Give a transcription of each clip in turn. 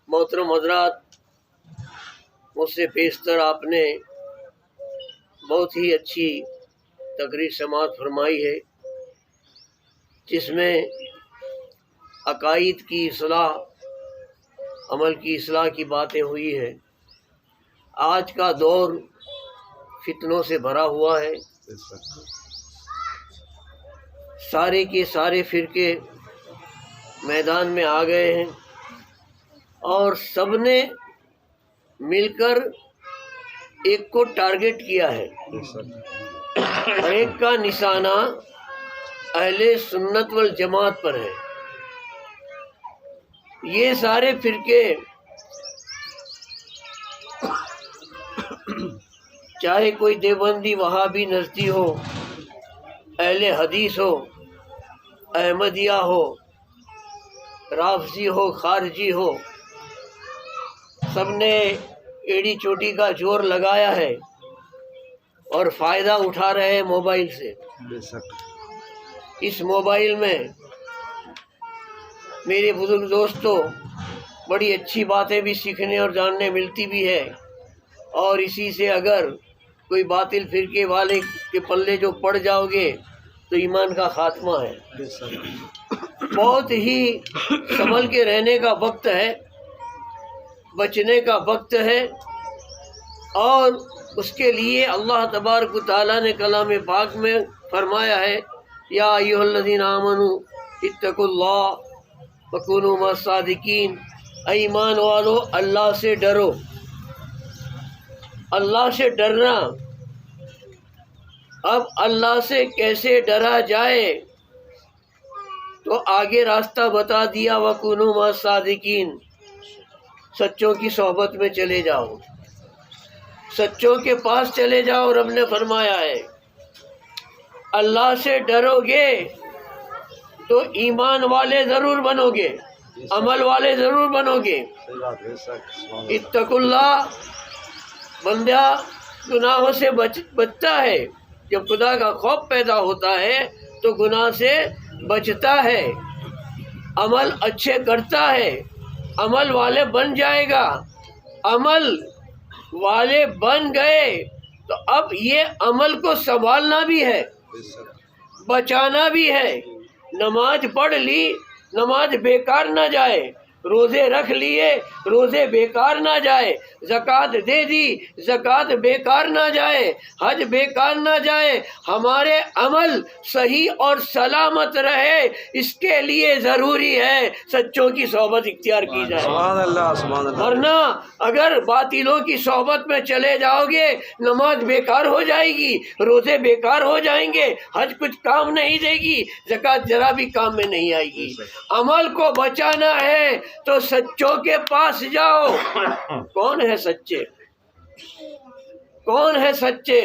محترم حضرات، مجھ سے بیشتر آپ نے بہت ہی اچھی تقریر سماعت فرمائی ہے، جس میں عقائد کی اصلاح، عمل کی اصلاح کی باتیں ہوئی ہیں۔ آج کا دور فتنوں سے بھرا ہوا ہے، سارے کے سارے فرقے میدان میں آ گئے ہیں اور سب نے مل کر ایک کو ٹارگٹ کیا ہے۔ ہر ایک کا نشانہ اہل سنت والجماعت پر ہے۔ یہ سارے فرقے چاہے کوئی دیوبندی، وہابی، نجدی ہو، اہل حدیث ہو، احمدیہ ہو، رافضی ہو، خارجی ہو، سب نے ایڑی چوٹی کا زور لگایا ہے اور فائدہ اٹھا رہے ہیں موبائل سے۔ اس موبائل میں میرے بزرگ دوستوں بڑی اچھی باتیں بھی سیکھنے اور جاننے ملتی بھی ہے، اور اسی سے اگر کوئی باطل فرقے والے کے پلے جو پڑ جاؤ گے تو ایمان کا خاتمہ ہے۔ بہت ہی سنبھل کے رہنے کا وقت ہے، بچنے کا وقت ہے، اور اس کے لیے اللہ تبارک و تعالیٰ نے کلام پاک میں فرمایا ہے، یا ایھا الذین آمنوا اتقوا اللہ وکونوا مع الصادقین، اے ایمان والو اللہ سے ڈرو۔ اللہ سے ڈرنا، اب اللہ سے کیسے ڈرا جائے تو آگے راستہ بتا دیا، وَكُونُوا مَعَ الصَّادِقِينَ، سچوں کی صحبت میں چلے جاؤ، سچوں کے پاس چلے جاؤ۔ رب نے فرمایا ہے اللہ سے ڈرو گے تو ایمان والے ضرور بنو گے، عمل والے ضرور بنو گے۔ اتقوا اللہ، بندہ گناہوں سے بچتا ہے، جب خدا کا خوف پیدا ہوتا ہے تو گناہ سے بچتا ہے، عمل اچھے کرتا ہے، عمل والے بن جائے گا۔ عمل والے بن گئے تو اب یہ عمل کو سنبھالنا بھی ہے، بچانا بھی ہے۔ نماز پڑھ لی، نماز بیکار نہ جائے، روزے رکھ لیے، روزے بیکار نہ جائے، زکوٰۃ دے دی، زکوٰۃ بیکار نہ جائے، حج بیکار نہ جائے۔ ہمارے عمل صحیح اور سلامت رہے، اس کے لیے ضروری ہے سچوں کی صحبت اختیار کی جائے۔ سبحان اللہ، سبحان اللہ۔ ورنہ اگر باطلوں کی صحبت میں چلے جاؤ گے، نماز بیکار ہو جائے گی، روزے بیکار ہو جائیں گے، حج کچھ کام نہیں دے گی، زکوٰۃ ذرا بھی کام میں نہیں آئے گی۔ عمل کو بچانا ہے تو سچوں کے پاس جاؤ۔ کون ہے سچے؟ کون ہے سچے؟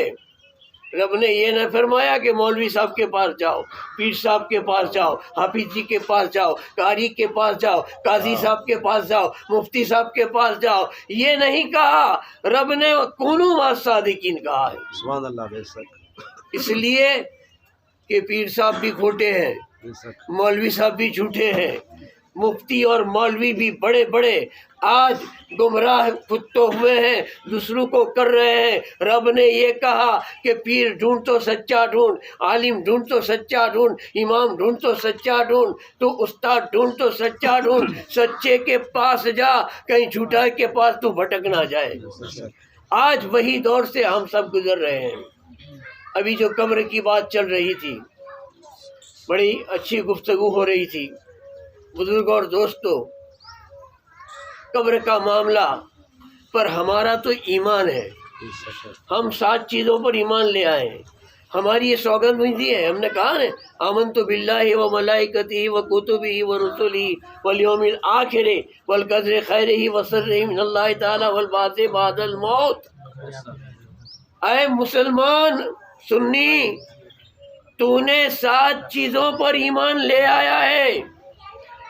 رب نے یہ نہ فرمایا کہ مولوی صاحب کے پاس جاؤ، پیر صاحب کے پاس جاؤ، حافظ جی کے پاس جاؤ، قاری کے پاس جاؤ، قاضی صاحب کے پاس جاؤ، مفتی صاحب کے پاس جاؤ۔ یہ نہیں کہا، رب نے کونوا مع الصادقین کہا ہے۔ سبحان اللہ، بے شک، اس لیے کہ پیر صاحب بھی کھوٹے ہیں، بے شک۔ مولوی صاحب بھی جھوٹے ہیں، مفتی اور مولوی بھی بڑے بڑے آج گمراہ خود تو ہوئے ہیں، دوسروں کو کر رہے ہیں۔ رب نے یہ کہا کہ پیر ڈھونڈ تو سچا ڈھونڈ، عالم ڈھونڈ تو سچا ڈھونڈ، امام ڈھونڈ تو سچا ڈھونڈ، تو استاد ڈھونڈ تو سچا ڈھونڈ، سچے کے پاس جا، کہیں جھوٹا کے پاس تو بھٹک نہ جائے۔ آج وہی دور سے ہم سب گزر رہے ہیں۔ ابھی جو قبر کی بات چل رہی تھی، بڑی اچھی گفتگو ہو رہی تھی۔ بزرگ اور دوستو، قبر کا معاملہ پر ہمارا تو ایمان ہے، ہم 7 چیزوں پر ایمان لے آئے ہیں۔ ہماری یہ سوگند ہوئی ہے، ہم نے کہا نا، آمنت باللہ و ملائکتہ و کتبہ و رسلہ والیوم الآخر والقدر خیرہ و شرہ من اللہ تعالی والبعث بعد الموت۔ اے مسلمان سنی، تو نے 7 چیزوں پر ایمان لے آیا ہے۔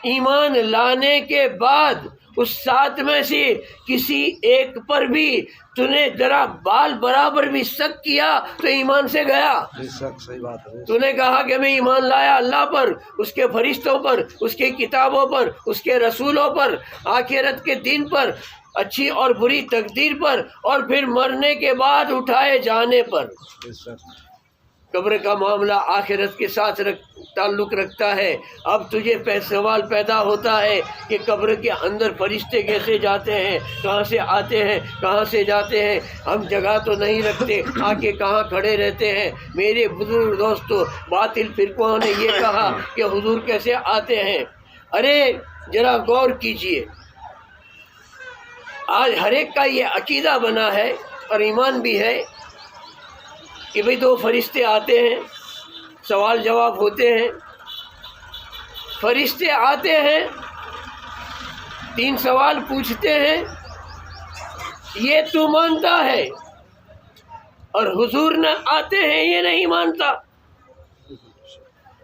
ایمان لانے کے بعد اس 7 میں سے کسی ایک پر بھی تو نے ذرا بال برابر بھی شک کیا تو ایمان سے گیا. بے شک صحیح بات ہے. تو نے کہا کہ میں ایمان لایا اللہ پر، اس کے فرشتوں پر، اس کی کتابوں پر، اس کے رسولوں پر، آخرت کے دن پر، اچھی اور بری تقدیر پر، اور پھر مرنے کے بعد اٹھائے جانے پر. بے شک. قبر کا معاملہ آخرت کے ساتھ تعلق رکھتا ہے. اب تجھے سوال پیدا ہوتا ہے کہ قبر کے اندر فرشتے کیسے جاتے ہیں، کہاں سے آتے ہیں، کہاں سے جاتے ہیں؟ ہم جگہ تو نہیں رکھتے، آ کے کہاں کھڑے رہتے ہیں؟ میرے بزرگ دوستو، باطل فرقوں نے یہ کہا کہ حضور کیسے آتے ہیں. ارے ذرا غور کیجئے، آج ہر ایک کا یہ عقیدہ بنا ہے اور ایمان بھی ہے کہ بھئی 2 فرشتے آتے ہیں، سوال جواب ہوتے ہیں. فرشتے آتے ہیں، 3 سوال پوچھتے ہیں، یہ تو مانتا ہے، اور حضور نہ آتے ہیں یہ نہیں مانتا.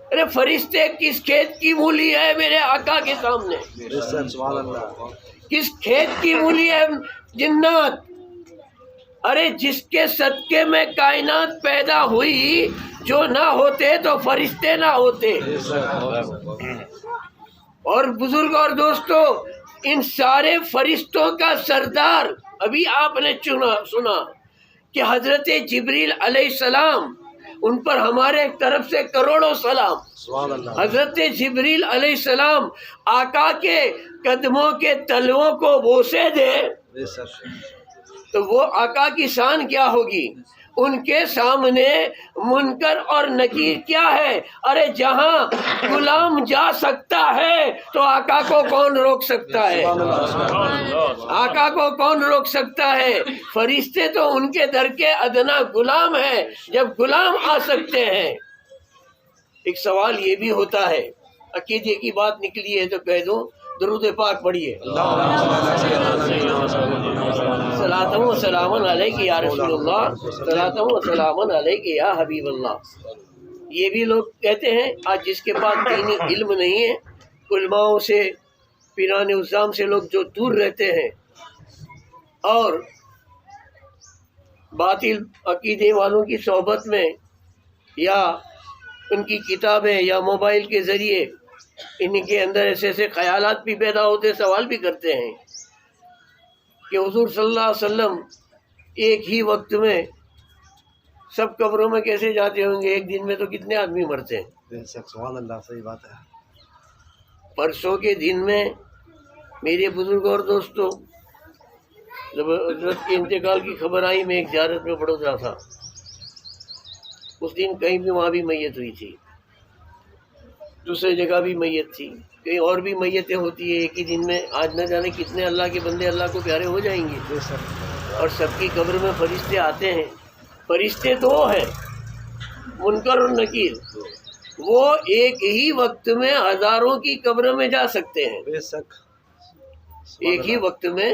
ارے فرشتے کس کھیت کی مولی ہے میرے آقا کے سامنے؟ بے شک. سبحان اللہ. کس کھیت کی مولی ہے جنات؟ ارے جس کے صدقے میں کائنات پیدا ہوئی، جو نہ ہوتے تو فرشتے نہ ہوتے. بے شک. اور بزرگ اور دوستو، ان سارے فرشتوں کا سردار ابھی آپ نے سنا کہ حضرت جبریل علیہ السلام، ان پر ہمارے طرف سے کروڑوں سلام. سبحان اللہ. حضرت جبریل علیہ السلام آقا کے قدموں کے تلووں کو بوسے دے بے شک. تو وہ آقا کی شان کیا ہوگی؟ ان کے سامنے منکر اور نکیر کیا ہے؟ ارے جہاں غلام جا سکتا ہے تو آقا کو کون روک سکتا ہے؟ آقا کو کون روک سکتا ہے؟ فرشتے تو ان کے در کے ادنا غلام ہیں. جب غلام آ سکتے ہیں، ایک سوال یہ بھی ہوتا ہے، عقیدے کی بات نکلی ہے تو کہہ دوں، درود پاک پڑھیے. صلاۃ و سلام علیک یا رسول اللہ، صلاۃ و سلام علیک یا حبیب اللہ. یہ بھی لوگ کہتے ہیں آج جس کے پاس دینی علم نہیں ہے، علماؤں سے، پیران عظام سے لوگ جو دور رہتے ہیں اور باطل عقیدے والوں کی صحبت میں یا ان کی کتابیں یا موبائل کے ذریعے ان کے اندر ایسے ایسے خیالات بھی پیدا ہوتے، سوال بھی کرتے ہیں کہ حضور صلی اللہ علیہ وسلم ایک ہی وقت میں سب قبروں میں کیسے جاتے ہوں گے؟ ایک دن میں تو کتنے آدمی مرتے ہیں. بے شک. سبحان اللہ. صحیح بات ہے. پرسوں کے دن میں میرے بزرگ اور دوستوں، جب حضرت کے انتقال کی خبر آئی، میں ایک زیارت میں بڑودرا تھا. اس دن کہیں بھی وہاں بھی میت ہوئی تھی، دوسری جگہ بھی میت تھی، کہیں اور بھی میتیں ہوتی ہیں ایک ہی دن میں. آج نہ جانے کتنے اللہ کے بندے اللہ کو پیارے ہو جائیں گے. بے شک. اور سب کی قبر میں فرشتے آتے ہیں. فرشتے 2 ہیں، منکر اور نکیر. وہ ایک ہی وقت میں ہزاروں کی قبر میں جا سکتے ہیں. بے شک. ایک ہی وقت میں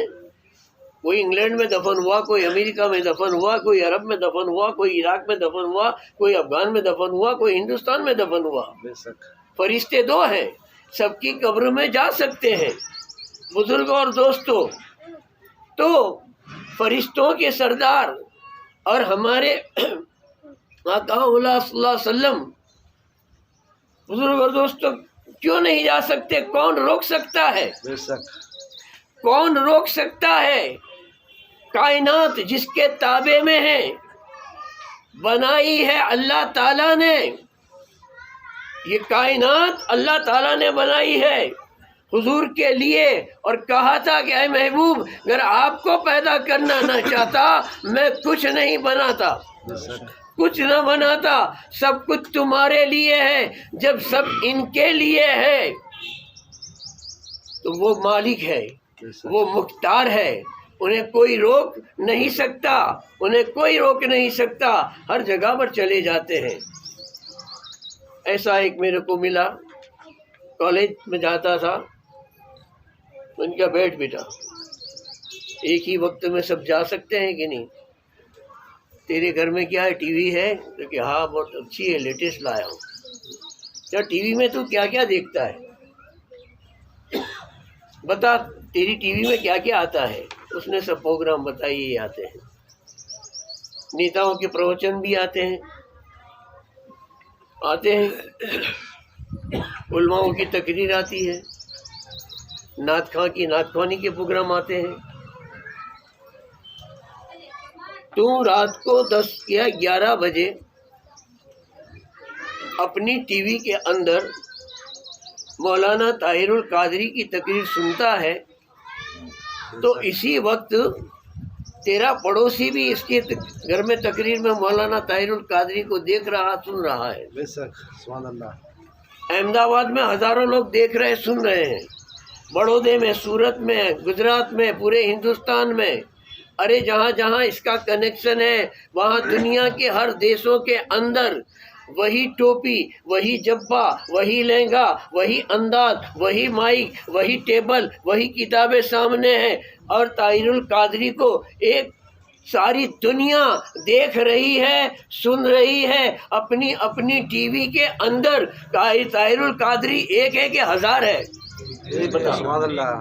کوئی انگلینڈ میں دفن ہوا، کوئی امریکہ میں دفن ہوا، کوئی عرب میں دفن ہوا، کوئی عراق میں دفن ہوا، کوئی افغان میں دفن ہوا، کوئی ہندوستان میں دفن ہوا. بے شک. فرشتے 2 ہیں، سب کی قبر میں جا سکتے ہیں. بزرگ اور دوستو، تو فرشتوں کے سردار اور ہمارے آقا صلی اللہ علیہ وسلم، بزرگ اور دوستو، کیوں نہیں جا سکتے؟ کون روک سکتا ہے؟ بے شک. کون روک سکتا ہے؟ کائنات جس کے تابع میں ہے، بنائی ہے اللہ تعالیٰ نے. یہ کائنات اللہ تعالیٰ نے بنائی ہے حضور کے لیے، اور کہا تھا کہ اے محبوب، اگر آپ کو پیدا کرنا نہ چاہتا میں کچھ نہیں بناتا، بے شک. کچھ نہ بناتا. سب کچھ تمہارے لیے ہے. جب سب ان کے لیے ہے تو وہ مالک ہے، بے شک. وہ مختار ہے. انہیں کوئی روک نہیں سکتا، انہیں کوئی روک نہیں سکتا. ہر جگہ پر چلے جاتے ہیں. ایسا ایک میرے کو ملا، کالج میں جاتا تھا، ان کا بیٹا، ایک ہی وقت میں سب جا سکتے ہیں کہ نہیں؟ تیرے گھر میں کیا ہے، ٹی وی ہے؟ تو کہ ہاں بہت اچھی ہے، لیٹسٹ لایا ہوں. کیا ٹی وی میں تو کیا کیا دیکھتا ہے؟ بتا تیری ٹی وی میں کیا کیا آتا ہے؟ اس نے سب پروگرام بتائے یہ آتے ہیں، نیتاؤں کے پروچن بھی آتے ہیں، علماؤں کی تقریر آتی ہے، نعت خواں کی نعت خوانی کے پروگرام آتے ہیں۔ تو رات کو 10 یا 11 بجے اپنی ٹی وی کے اندر مولانا طاہر القادری کی تقریر سنتا ہے، تو اسی وقت تیرا پڑوسی بھی اس کے گھر میں تقریر میں مولانا طاہر القادری کو دیکھ رہا، سن رہا ہے۔ بے شک، سبحان اللہ۔ احمد آباد میں ہزاروں لوگ دیکھ رہے، سن رہے ہیں، بڑودے میں، سورت میں، گجرات میں، پورے ہندوستان میں، ارے جہاں جہاں اس کا کنیکشن ہے وہاں دنیا کے ہر دیشوں کے اندر وہی ٹوپی، وہی جبہ، وہی لہنگا، وہی انداز، وہی مائک، وہی ٹیبل، وہی کتابیں سامنے ہیں، اور طاہر القادری کو ایک ساری دنیا دیکھ رہی ہے، سن رہی ہے اپنی اپنی ٹی وی کے اندر۔ طاہر القادری ایک ہے کہ ہزار ہے؟ سبحان اللہ۔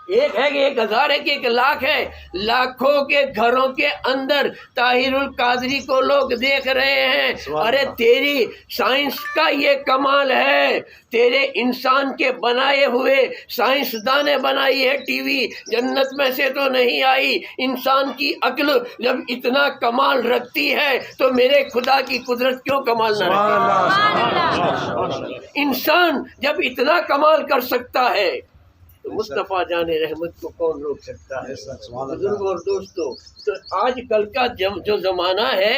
ایک ہے کہ 1000 ہے کہ 1 لاکھ ہے؟ لاکھوں کے گھروں کے اندر طاہر القادری کو لوگ دیکھ رہے ہیں۔ ارے تیری سائنس کا یہ کمال ہے، تیرے انسان کے بنائے ہوئے سائنسداں نے بنائی ہے ٹی وی، جنت میں سے تو نہیں آئی۔ انسان کی عقل جب اتنا کمال رکھتی ہے تو میرے خدا کی قدرت کیوں کمال نہ رکھے؟ انسان جب اتنا کمال کر سکتا ہے تو مصطفیٰ جان رحمت کو کون روک سکتا ہے؟ بزرگوں اور دوستوں، تو آج کل کا جو زمانہ ہے،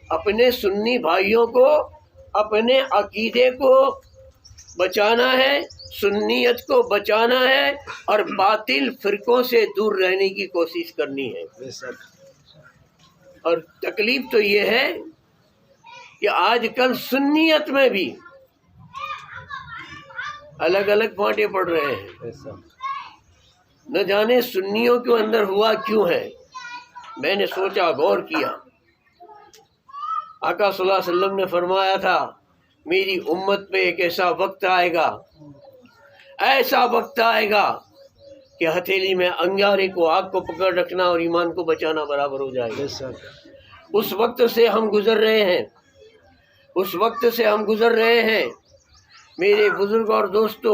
اپنے سنی بھائیوں کو اپنے عقیدے کو بچانا ہے، سنیت کو بچانا ہے، اور باطل فرقوں سے دور رہنے کی کوشش کرنی ہے۔ اور تکلیف تو یہ ہے کہ آج کل سنیت میں بھی الگ الگ بانٹے پڑ رہے ہیں، نہ جانے سنیوں کے اندر ہوا کیوں ہے۔ میں نے سوچا، غور کیا، آقا صلی اللہ علیہ وسلم نے فرمایا تھا میری امت پہ ایک ایسا وقت آئے گا، ایسا وقت آئے گا کہ ہتھیلی میں انگارے کو، آگ کو پکڑ رکھنا اور ایمان کو بچانا برابر ہو جائے گا۔ اس وقت سے ہم گزر رہے ہیں، اس وقت سے ہم گزر رہے ہیں۔ میرے بزرگ اور دوستو،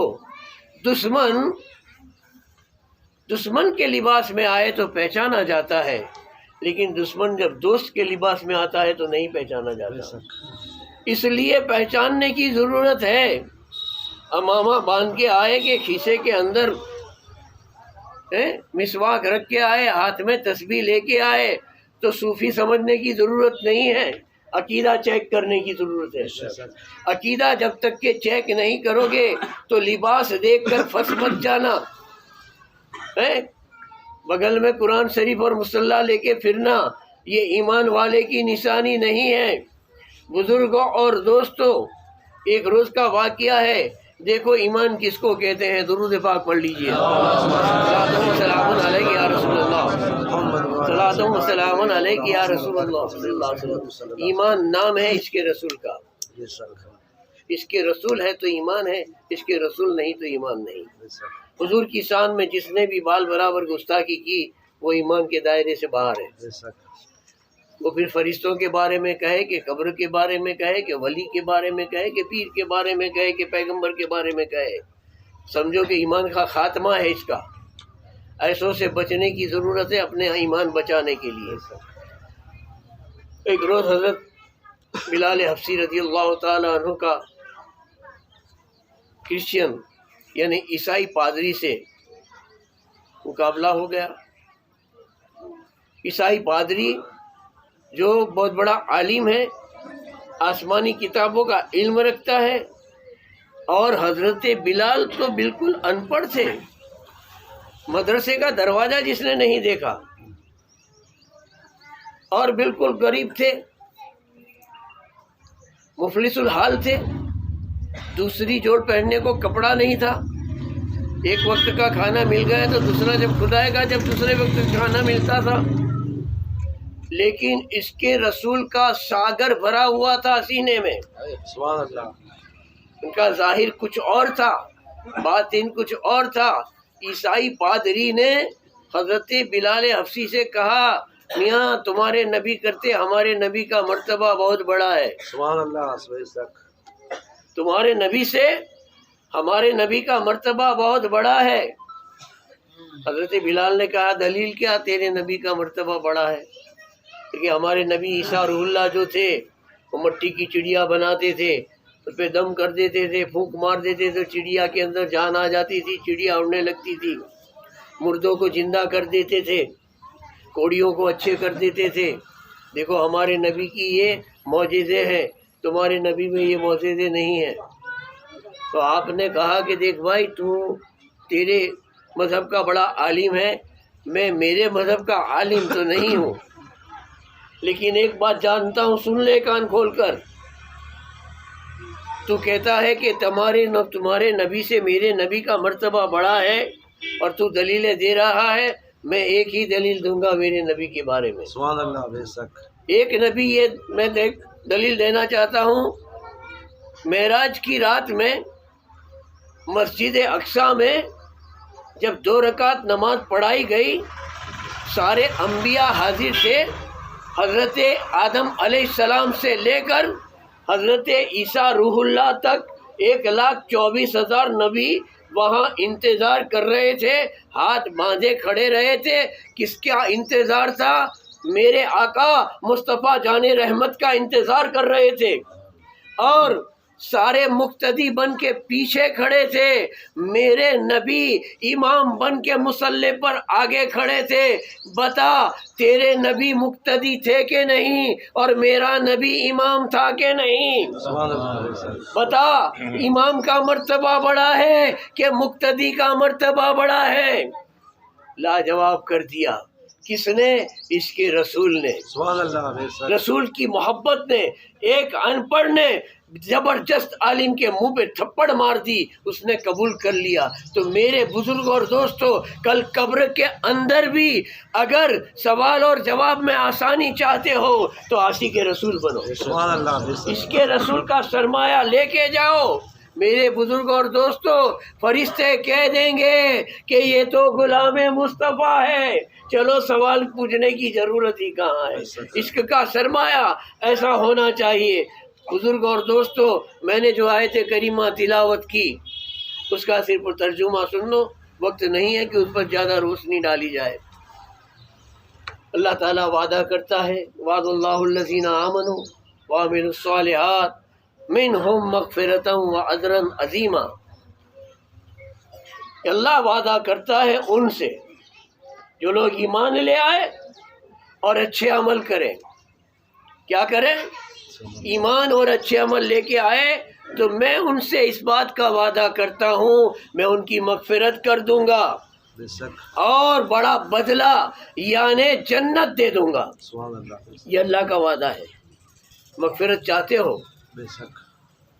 دشمن کے لباس میں آئے تو پہچانا جاتا ہے، لیکن دشمن جب دوست کے لباس میں آتا ہے تو نہیں پہچانا جاتا۔ اس لیے پہچاننے کی ضرورت ہے۔ امامہ باندھ کے آئے کہ کھیسے کے اندر مسواک رکھ کے آئے، ہاتھ میں تسبیح لے کے آئے، تو صوفی سمجھنے کی ضرورت نہیں ہے، عقیدہ چیک کرنے کی ضرورت ہے۔ عقیدہ جب تک کہ چیک نہیں کرو گے تو لباس دیکھ کر پھنس مت جانا۔ بغل میں قرآن شریف اور مصلی لے کے پھرنا یہ ایمان والے کی نشانی نہیں ہے۔ بزرگوں اور دوستوں، ایک روز کا واقعہ ہے، دیکھو ایمان کس کو کہتے ہیں؟ درود پاک پڑھ لیجئے۔ صلوات و سلام علیک یا رسول اللہ، صلوات و سلام علیک یا رسول اللہ صلی اللہ علیہ وسلم۔ ایمان نام ہے اس کے رسول کا، اس کے رسول ہے تو ایمان ہے، اس کے رسول نہیں تو ایمان نہیں۔ حضور کی شان میں جس نے بھی بال برابر گستاخی کی وہ ایمان کے دائرے سے باہر ہے۔ وہ پھر فرشتوں کے بارے میں کہے کہ قبر کے بارے میں کہے کہ ولی کے بارے میں کہے کہ پیر کے بارے میں کہے کہ پیغمبر کے بارے میں کہے، سمجھو کہ ایمان کا خاتمہ ہے اس کا۔ ایسوں سے بچنے کی ضرورت ہے اپنے ایمان بچانے کے لیے۔ ایک روز حضرت بلال حبشی رضی اللہ تعالی عنہ کا کرسچین یعنی عیسائی پادری سے مقابلہ ہو گیا۔ عیسائی پادری جو بہت بڑا عالم ہے، آسمانی کتابوں کا علم رکھتا ہے، اور حضرت بلال تو بالکل ان پڑھ تھے، مدرسے کا دروازہ جس نے نہیں دیکھا، اور بالکل غریب تھے، مفلس الحال تھے، دوسری جوڑ پہننے کو کپڑا نہیں تھا، ایک وقت کا کھانا مل گیا تو دوسرا جب خود آئے گا جب دوسرے وقت کھانا ملتا تھا، لیکن اس کے رسول کا ساگر بھرا ہوا تھا سینے میں۔ سبحان اللہ۔ ان کا ظاہر کچھ اور تھا باطن کچھ اور تھا. عیسائی پادری نے حضرت بلال حبشی سے کہا میاں تمہارے نبی کرتے ہمارے نبی کا مرتبہ بہت بڑا ہے. سبحان اللہ. بے شک. تمہارے نبی سے ہمارے نبی کا مرتبہ بہت بڑا ہے. حضرت بلال نے کہا دلیل کیا تیرے نبی کا مرتبہ بڑا ہے؟ کہ ہمارے نبی عیسیٰ روح اللہ جو تھے وہ مٹی کی چڑیا بناتے تھے, اس پہ دم کر دیتے تھے, پھونک مار دیتے تو چڑیا کے اندر جان آ جاتی تھی, چڑیا اڑنے لگتی تھی. مردوں کو زندہ کر دیتے تھے, کوڑیوں کو اچھے کر دیتے تھے. دیکھو ہمارے نبی کی یہ معجزے ہیں, تمہارے نبی میں یہ معجزے نہیں ہیں. تو آپ نے کہا کہ دیکھ بھائی تو تیرے مذہب کا بڑا عالم ہے, میں میرے مذہب کا عالم تو نہیں ہوں, لیکن ایک بات جانتا ہوں, سن لے کان کھول کر. تو کہتا ہے کہ تمہارے نبی سے میرے نبی کا مرتبہ بڑا ہے اور تو دلیلیں دے رہا ہے. میں ایک ہی دلیل دوں گا میرے نبی کے بارے میں. سبحان اللہ. بے شک. ایک نبی یہ میں دلیل دینا چاہتا ہوں. معراج کی رات میں مسجد اقصیٰ میں جب 2 رکعت نماز پڑھائی گئی, سارے انبیاء حاضر تھے. حضرت آدم علیہ السلام سے لے کر حضرت عیسیٰ روح اللہ تک 1,24,000 نبی وہاں انتظار کر رہے تھے, ہاتھ باندھے کھڑے رہے تھے. کس کا انتظار تھا؟ میرے آقا مصطفیٰ جان رحمت کا انتظار کر رہے تھے. اور سارے مقتدی بن کے پیچھے کھڑے تھے. میرے نبی امام بن کے مصلی پر آگے کھڑے تھے. بتا تیرے نبی مقتدی تھے کہ نہیں, اور میرا نبی امام تھا کہ نہیں؟ سبحان اللہ. بے شک. بتا امام کا مرتبہ بڑا ہے کہ مقتدی کا مرتبہ بڑا ہے؟ لاجواب کر دیا. کس نے؟ اس کے رسول نے. سبحان اللہ. بے شک. رسول کی محبت نے. ایک ان پڑھ نے زبردست عالم کے منہ پہ تھپڑ مار دی, اس نے قبول کر لیا. تو میرے بزرگ اور دوستو, کل قبر کے اندر بھی اگر سوال اور جواب میں آسانی چاہتے ہو تو عاشق رسول بنو. سبحان اللہ. بے شک. اس کے رسول کا سرمایہ لے کے جاؤ. میرے بزرگ اور دوستو, فرشتے کہہ دیں گے کہ یہ تو غلام مصطفیٰ ہے, چلو سوال پوچھنے کی ضرورت ہی کہاں ہے. عشق کا سرمایہ ایسا ہونا چاہیے. بزرگ اور دوستو, میں نے جو آیت کریمہ تلاوت کی اس کا صرف ترجمہ سن لو, وقت نہیں ہے کہ اس پر زیادہ روشنی ڈالی جائے. اللہ تعالیٰ وعدہ کرتا ہے, وعد اللہ الذین آمنوا وعملوا الصالحات منہم مغفرۃ واجرا عظیما. اللہ وعدہ کرتا ہے ان سے جو لوگ ایمان لے آئے اور اچھے عمل کریں. کیا کریں؟ ایمان اور اچھے عمل لے کے آئے تو میں ان سے اس بات کا وعدہ کرتا ہوں میں ان کی مغفرت کر دوں گا بے شک. اور اور بڑا بدلہ یعنی جنت دے دوں گا. سبحان اللہ. یہ اللہ کا وعدہ ہے. مغفرت چاہتے ہو؟ بے شک.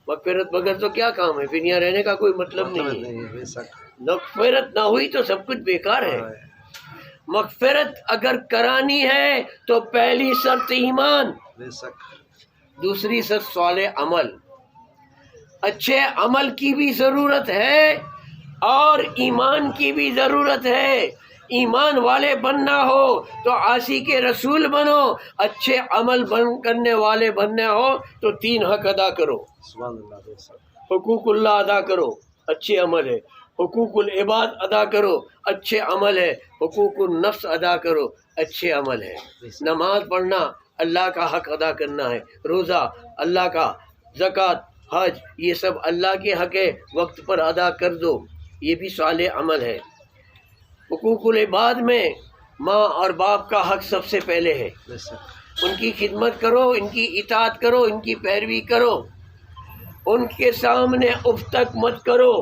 مغفرت بغیر تو کیا کام ہے, پھر یہاں رہنے کا کوئی مطلب نہیں ہے. بے شک. مغفرت نہ ہوئی تو سب کچھ بیکار ہے. مغفرت اگر کرانی ہے تو پہلی شرط ایمان, بے شک. دوسری شرط صالح عمل. اچھے عمل کی بھی ضرورت ہے اور ایمان کی بھی ضرورت ہے. ایمان والے بننا ہو تو عاشق رسول بنو, اچھے عمل کرنے والے بننا ہو تو 3 حق ادا کرو. سبحان اللہ. بے شک. حقوق اللہ ادا کرو, اچھے عمل ہے. حقوق العباد ادا کرو, اچھے عمل ہے. حقوق النفس ادا کرو, اچھے عمل ہے. نماز پڑھنا اللہ کا حق ادا کرنا ہے. روزہ اللہ کا, زکوٰۃ, حج, یہ سب اللہ کے حق ہے, وقت پر ادا کر دو, یہ بھی صالح عمل ہے. حقوق العباد میں ماں اور باپ کا حق سب سے پہلے ہے. بے شک. ان کی خدمت کرو, ان کی اطاعت کرو, ان کی پیروی کرو, ان کے سامنے اف تک مت کرو.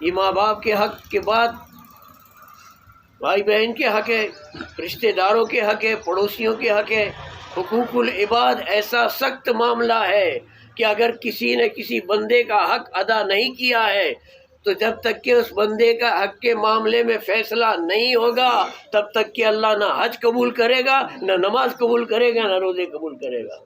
یہ ماں باپ کے حق کے بعد بھائی بہن کے حق ہے, رشتہ داروں کے حق ہے, پڑوسیوں کے حق ہے. حقوق العباد ایسا سخت معاملہ ہے کہ اگر کسی نے کسی بندے کا حق ادا نہیں کیا ہے تو جب تک کہ اس بندے کا حق کے معاملے میں فیصلہ نہیں ہوگا تب تک کہ اللہ نہ حج قبول کرے گا, نہ نماز قبول کرے گا, نہ روزے قبول کرے گا.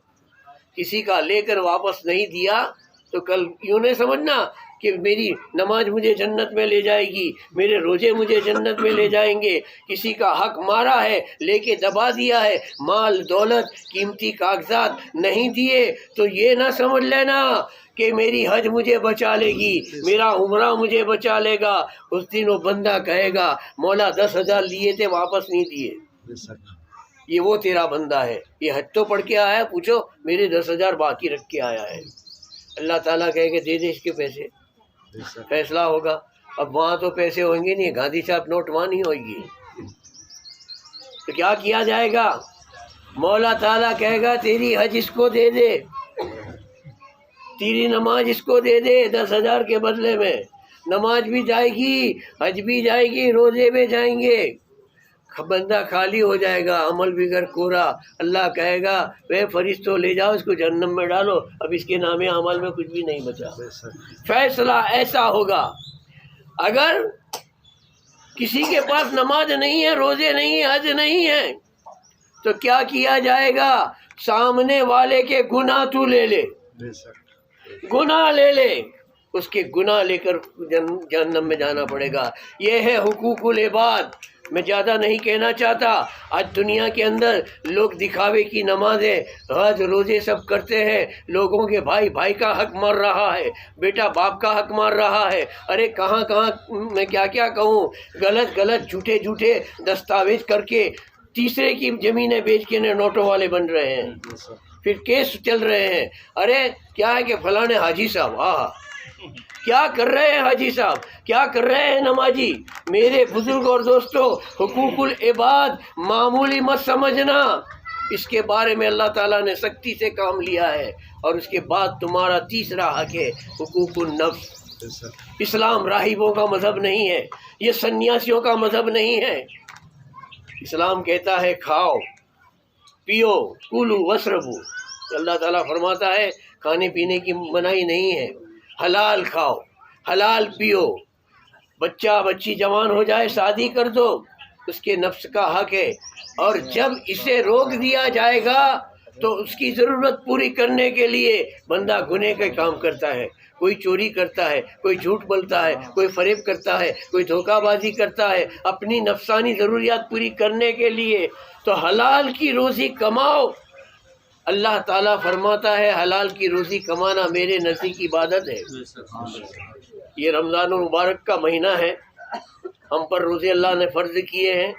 کسی کا لے کر واپس نہیں دیا تو کل یوں نہیں سمجھنا کہ میری نماز مجھے جنت میں لے جائے گی، میرے روزے مجھے جنت میں لے جائیں گے۔ کسی کا حق مارا ہے، لے کے دبا دیا ہے، مال دولت قیمتی کاغذات نہیں دیے تو یہ نہ سمجھ لینا کہ میری حج مجھے بچا لے گی، میرا عمرہ مجھے بچا لے گا۔ اس دن وہ بندہ کہے گا مولا 10,000 لیے تھے واپس نہیں دیے، بے شک یہ وہ تیرا بندہ ہے، یہ حج تو پڑھ کے آیا ہے، پوچھو میرے 10,000 باقی رکھ کے آیا ہے۔ اللہ تعالیٰ کہے کہ دے دے اس کے پیسے، بے شک فیصلہ ہوگا۔ اب وہاں تو پیسے ہوئیں گے نہیں، گاندھی صاحب نوٹ وہاں نہیں ہوئے گی، تو کیا کیا جائے گا؟ مولا تعالیٰ کہے گا تیری حج اس کو دے دے، تیری نماز اس کو دے دے، 10,000 کے بدلے میں نماز بھی جائے گی، حج بھی جائے گی، روزے بھی جائیں گے۔ بندہ خالی ہو جائے گا، عمل بغیر کورا۔ اللہ کہے گا اے فرشتوں لے جاؤ اس کو جہنم میں ڈالو، اب اس کے نام عمل میں کچھ بھی نہیں بچا۔ بے شک فیصلہ ایسا ہوگا۔ اگر کسی کے پاس نماز نہیں ہے، روزے نہیں ہیں، حج نہیں ہے، تو کیا کیا جائے گا؟ سامنے والے کے گناہ تو لے لے، بے شک گناہ لے لے، اس کے گناہ لے کر جہنم میں جانا پڑے گا۔ یہ ہے حقوق العباد۔ میں زیادہ نہیں کہنا چاہتا۔ آج دنیا کے اندر لوگ دکھاوے کی نمازیں، حج روزے سب کرتے ہیں، لوگوں کے بھائی بھائی کا حق مار رہا ہے، بیٹا باپ کا حق مار رہا ہے۔ ارے کہاں کہاں میں کیا کیا کہوں، غلط غلط جھوٹے جھوٹے دستاویز کر کے تیسرے کی زمینیں بیچ کے نوٹوں والے بن رہے ہیں، بے شک پھر کیس چل رہے ہیں۔ ارے کیا ہے کہ فلاں حاجی صاحب، کیا کر رہے ہیں حاجی صاحب، کیا کر رہے ہیں نمازی؟ میرے بزرگ اور دوستو، حقوق العباد معمولی مت سمجھنا، اس کے بارے میں اللہ تعالیٰ نے سختی سے کام لیا ہے۔ اور اس کے بعد تمہارا تیسرا حق ہے حقوق النفس۔ بے شک اسلام راہبوں کا مذہب نہیں ہے، یہ سنیاسیوں کا مذہب نہیں ہے۔ اسلام کہتا ہے کھاؤ پیو کولو وشربو، اللہ تعالیٰ فرماتا ہے کھانے پینے کی منائی نہیں ہے، حلال کھاؤ حلال پیو، بچہ بچی جوان ہو جائے شادی کر دو، اس کے نفس کا حق ہے۔ اور جب اسے روک دیا جائے گا تو اس کی ضرورت پوری کرنے کے لیے بندہ گناہ کا کام کرتا ہے، کوئی چوری کرتا ہے، کوئی جھوٹ بولتا ہے، کوئی فریب کرتا ہے، کوئی دھوکہ بازی کرتا ہے اپنی نفسانی ضروریات پوری کرنے کے لیے۔ تو حلال کی روزی کماؤ۔ اللہ تعالیٰ فرماتا ہے حلال کی روزی کمانا میرے نزدیک عبادت ہے۔ یہ رمضان المبارک کا مہینہ ہے، ہم پر روزے اللہ نے فرض کیے ہیں۔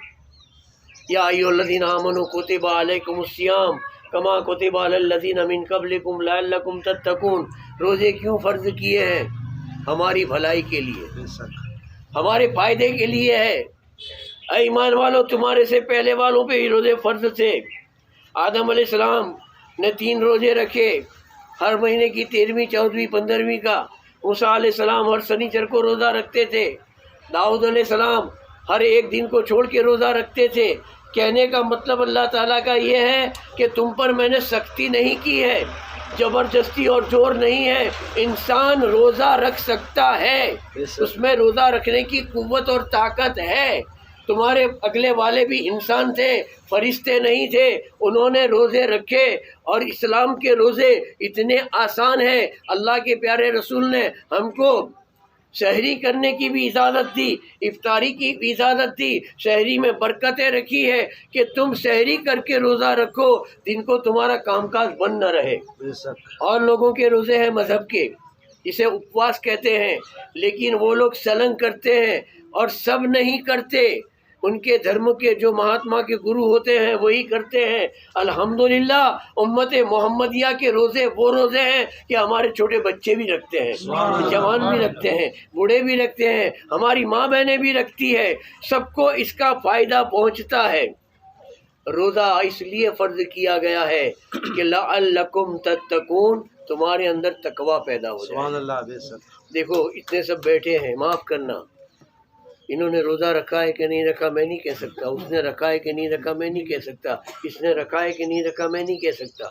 یا ایھا الذین آمنوا کتب علیکم الصیام کما کتب علی الذین من قبلکم لعلکم تتقون۔ روزے کیوں فرض کیے ہیں؟ ہماری بھلائی کے لیے، بے شک ہمارے فائدے کے لیے ہے۔ اے ایمان والو، تمہارے سے پہلے والوں پہ ہی روزے فرض تھے۔ آدم علیہ السلام نے 3 روزے رکھے، ہر مہینے کی 13ویں 14ویں 15ویں کا۔ موسیٰ علیہ السلام ہر شنیچر کو روزہ رکھتے تھے۔ داؤد علیہ السلام ہر ایک دن کو چھوڑ کے روزہ رکھتے تھے۔ کہنے کا مطلب اللہ تعالیٰ کا یہ ہے کہ تم پر میں نے سختی نہیں کی ہے، زبردستی اور زور نہیں ہے۔ انسان روزہ رکھ سکتا ہے، اس میں روزہ رکھنے کی قوت اور طاقت ہے۔ تمہارے اگلے والے بھی انسان تھے، فرشتے نہیں تھے، انہوں نے روزے رکھے۔ اور اسلام کے روزے اتنے آسان ہیں، اللہ کے پیارے رسول نے ہم کو سحری کرنے کی بھی اجازت دی، افطاری کی بھی اجازت دی، سحری میں برکتیں رکھی ہے کہ تم سحری کر کے روزہ رکھو، دن کو تمہارا کام کاج بند نہ رہے۔ بے شک اور لوگوں کے روزے ہیں مذہب کے، اسے اپواس کہتے ہیں، لیکن وہ لوگ سلنگ کرتے ہیں اور سب نہیں کرتے۔ ان کے دھرم کے جو مہاتما کے گرو ہوتے ہیں وہی کرتے ہیں۔ الحمدللہ امت محمدیہ کے روزے وہ روزے ہیں کہ ہمارے چھوٹے بچے بھی رکھتے ہیں، جوان بھی رکھتے ہیں، بوڑھے بھی رکھتے ہیں، ہماری ماں بہنیں بھی رکھتی ہے، سب کو اس کا فائدہ پہنچتا ہے۔ روزہ اس لیے فرض کیا گیا ہے کہ لعلکم تتقون، تمہارے اندر تقوی پیدا ہو جائے۔ سبحان اللہ بے شک دیکھو اتنے سب بیٹھے ہیں، معاف کرنا، انہوں نے روزہ رکھا ہے کہ نہیں رکھا میں نہیں کہہ سکتا، اس نے رکھا ہے کہ نہیں رکھا میں نہیں کہہ سکتا، اس نے رکھا ہے کہ نہیں رکھا میں نہیں کہہ سکتا۔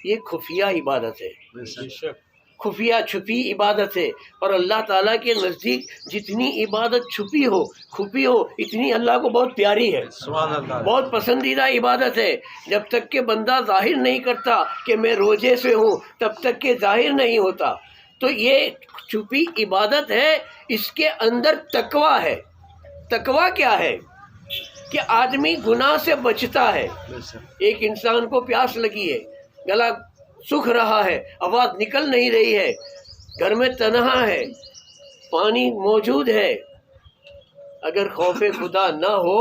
یہ خفیہ عبادت ہے، بے شک خفیہ چھپی عبادت ہے۔ اور اللہ تعالیٰ کے نزدیک جتنی عبادت چھپی ہو خفی ہو اتنی اللہ کو بہت پیاری ہے، سبحان اللہ بہت پسندیدہ عبادت ہے۔ جب تک کہ بندہ ظاہر نہیں کرتا کہ میں روزے سے ہوں تب تک کہ ظاہر نہیں ہوتا۔ تو یہ چھپی عبادت ہے، اس کے اندر تقویٰ ہے۔ تقویٰ کیا ہے؟ کہ آدمی گناہ سے بچتا ہے۔ بے شک ایک انسان کو پیاس لگی ہے، گلا سوکھ رہا ہے، آواز نکل نہیں رہی ہے، گھر میں تنہا ہے، پانی موجود ہے، اگر خوف خدا نہ ہو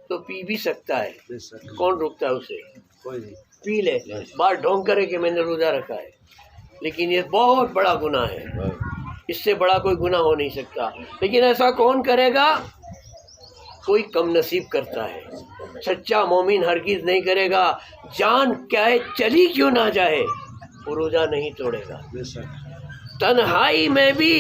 تو پی بھی سکتا ہے، بے شک کون روکتا ہے اسے؟ کوئی نہیں پی لے، بار ڈھونگ کرے کہ میں نے روزہ رکھا ہے۔ لیکن یہ بہت بڑا گناہ ہے، اس سے بڑا کوئی گناہ ہو نہیں سکتا۔ لیکن ایسا کون کرے گا؟ کوئی کم نصیب کرتا ہے۔ سچا مومن ہرگز نہیں کرے گا، جان کیا چلی کیوں نہ جائے وہ روزہ نہیں توڑے گا۔ بے شک تنہائی میں بھی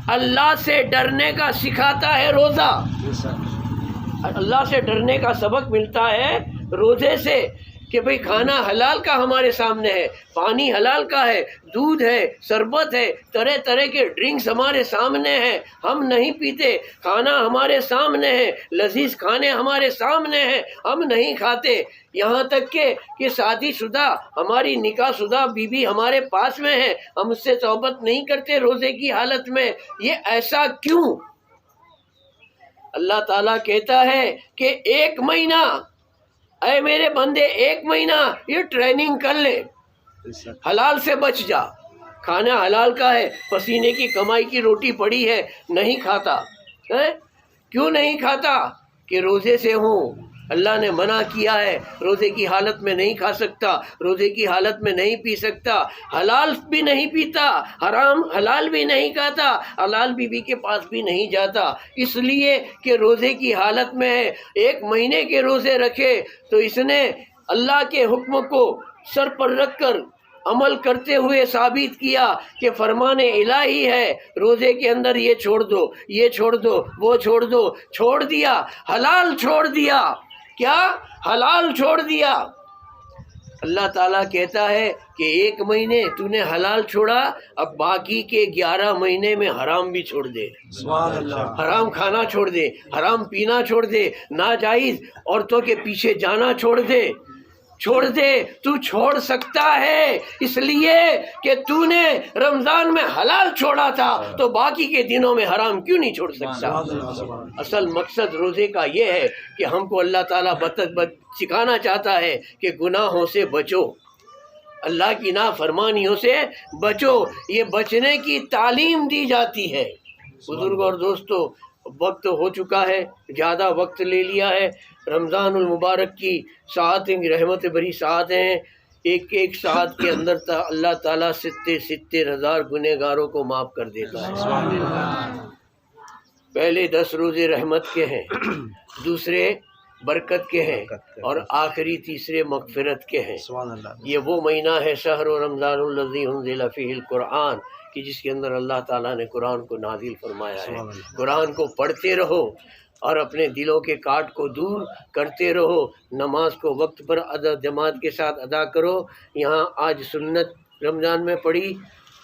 اللہ سے ڈرنے کا سکھاتا ہے روزہ۔ بے شک اللہ سے ڈرنے کا سبق ملتا ہے روزے سے، کہ بھئی کھانا حلال کا ہمارے سامنے ہے، پانی حلال کا ہے، دودھ ہے، شربت ہے، طرح طرح کے ڈرنکس ہمارے سامنے ہیں، ہم نہیں پیتے، کھانا ہمارے سامنے ہے، لذیذ کھانے ہمارے سامنے ہیں، ہم نہیں کھاتے، یہاں تک کہ شادی شدہ ہماری نکاح شدہ بیوی ہمارے پاس میں ہے، ہم اس سے صحبت نہیں کرتے روزے کی حالت میں۔ یہ ایسا کیوں؟ اللہ تعالیٰ کہتا ہے کہ 1 مہینہ، اے میرے بندے 1 مہینہ یہ ٹریننگ کر لے، بے شک حلال سے بچ جا، کھانا حلال کا ہے، پسینے کی کمائی کی روٹی پڑی ہے، نہیں کھاتا۔ کیوں نہیں کھاتا؟ کہ روزے سے ہوں، اللہ نے منع کیا ہے، روزے کی حالت میں نہیں کھا سکتا، روزے کی حالت میں نہیں پی سکتا، حلال بھی نہیں پیتا، حلال بھی نہیں کھاتا، حلال بیوی کے پاس بھی نہیں جاتا، اس لیے کہ روزے کی حالت میں ہے۔ 1 مہینے کے روزے رکھے تو اس نے اللہ کے حکم کو سر پر رکھ کر عمل کرتے ہوئے ثابت کیا کہ فرمان الہی ہے، روزے کے اندر یہ چھوڑ دو، یہ چھوڑ دو، وہ چھوڑ دو، چھوڑ دیا، حلال چھوڑ دیا۔ کیا؟ حلال چھوڑ دیا۔ اللہ تعالیٰ کہتا ہے کہ 1 مہینے تو نے حلال چھوڑا، اب باقی کے 11 مہینے میں حرام بھی چھوڑ دے، سبحان اللہ حرام کھانا چھوڑ دے، حرام پینا چھوڑ دے، ناجائز عورتوں کے پیچھے جانا چھوڑ دے، چھوڑ دے۔ تو چھوڑ سکتا ہے اس لیے کہ تو نے رمضان میں حلال چھوڑا تھا، تو باقی کے دنوں میں حرام کیوں نہیں چھوڑ سکتا؟ سبحان اللہ سبحان اللہ اصل مقصد روزے کا یہ ہے کہ ہم کو اللہ تعالیٰ سکھانا چاہتا ہے کہ گناہوں سے بچو، اللہ کی نافرمانیوں سے بچو، یہ بچنے کی تعلیم دی جاتی ہے۔ بزرگ اور دوستو، وقت ہو چکا ہے، زیادہ وقت لے لیا ہے۔ رمضان المبارک کی ساعتیں رحمت بھری ساعتیں ہیں، ایک ایک ساعت کے اندر اللہ تعالیٰ 70,000 گنہگاروں کو معاف کر دیتا ہے۔ پہلے 10 روزے رحمت کے ہیں، دوسرے برکت کے ہیں، اور آخری تیسرے مغفرت کے ہیں۔ سبحان اللہ یہ وہ مہینہ ہے شہر رمضان الذی انزل فیہ القرآن، کہ جس کے اندر اللہ تعالیٰ نے قرآن کو نازل فرمایا ہے۔ قرآن کو پڑھتے رہو اور اپنے دلوں کے کاٹ کو دور کرتے رہو، نماز کو وقت پر جماعت کے ساتھ ادا کرو۔ یہاں آج سنت رمضان میں پڑھی،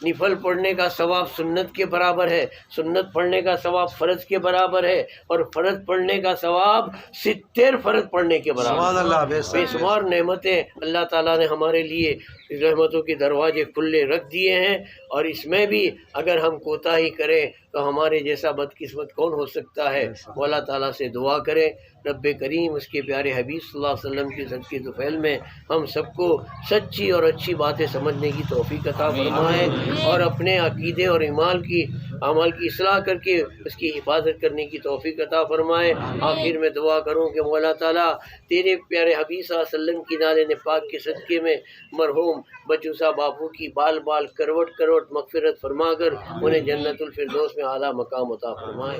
نفل پڑھنے کا ثواب سنت کے برابر ہے، سنت پڑھنے کا ثواب فرض کے برابر ہے، اور فرض پڑھنے کا ثواب 70 فرض پڑھنے کے برابر سبحان اللہ ہے۔ بے شمار نعمتیں اللہ تعالیٰ نے ہمارے لیے رحمتوں کے دروازے کھلے رکھ دیے ہیں، اور اس میں بھی اگر ہم کوتاہی کریں تو ہمارے جیسا بدقسمت کون ہو سکتا ہے؟ وہ اللہ تعالیٰ سے دعا کریں، رب کریم اس کے پیارے حبیب صلی اللہ علیہ وسلم کی صدقے طفیل میں ہم سب کو سچی اور اچھی باتیں سمجھنے کی توفیق عطا فرمائے، اور اپنے عقیدے اور اعمال کی اصلاح کر کے اس کی حفاظت کرنے کی توفیق عطا فرمائے۔ آخر میں دعا کروں کہ مولا تعالیٰ تیرے پیارے حبیب صلی اللہ علیہ وسلم کی نال پاک کے صدقے میں مرحوم بچوسا باپو کی بال بال کروٹ کروٹ مغفرت فرما کر انہیں جنت الفردوس میں اعلیٰ مقام عطا فرمائے۔